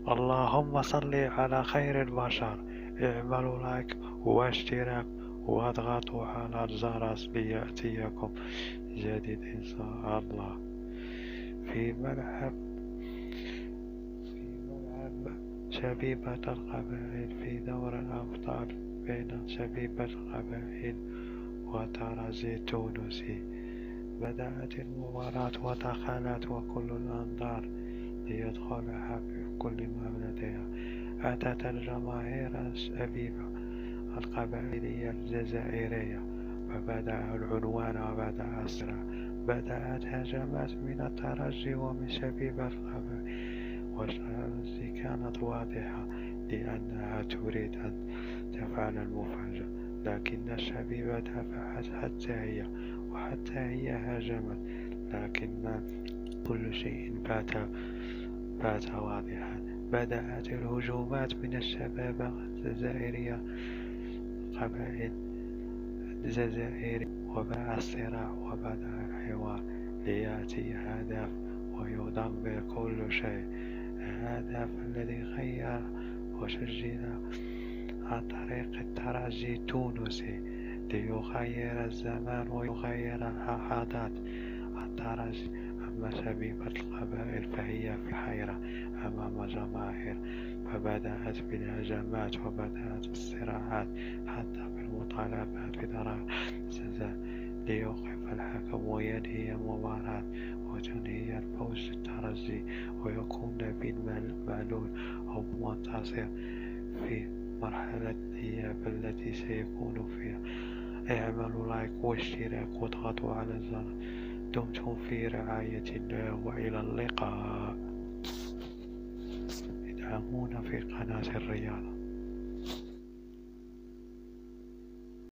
اللهم صل على خير البشر. اعملوا لايك واشتراك واضغطوا على الجرس ليأتيكم جديد إن شاء الله. في ملعب شبيبة القبائل في دور الأبطال بين شبيبة القبائل وترجي التونسي. بدأت المباراة ودخلت وكل الأنظار ليدخلها بكل ما لديها. أتت الجماهير الشبيبة القبائلية الجزائرية فبدأ العنوان وبدأ الصراع. بدأت هجمات من الترجي ومن شبيبة القبائل، والترجي كانت واضحة لأنها تريد أن تفعل المفاجأة، لكن الشبيبة دافعت وحتى هي هاجمت، لكن كل شيء بات واضحا. بدأت الهجومات من الشباب الجزائرية قبائل الجزائر، وبدأ الصراع وبدأ الحوار ليأتي هدف ويدمر كل شيء. الهدف الذي غير وشجع عن طريق الترجي التونسي ليغير الزمان ويغير اللحظات. الترجي أما شبيبة القبائل فهي في حيرة أمام جماهير، فبدأت بالهجمات وبدأت الصراعات حتى بالمطالبات بضرب الجزاء ليوقف الحكم وينهي المباراة وتنهي الفوز للترجي ويكون نبيل معلول هو منتصر في مرحلة الإياب التي سيكون فيها. اعملوا لايك واشتراك واضغطوا على الجرس. دمتم في رعاية الله وإلى اللقاء. ادعمونا في قناة الرياضة.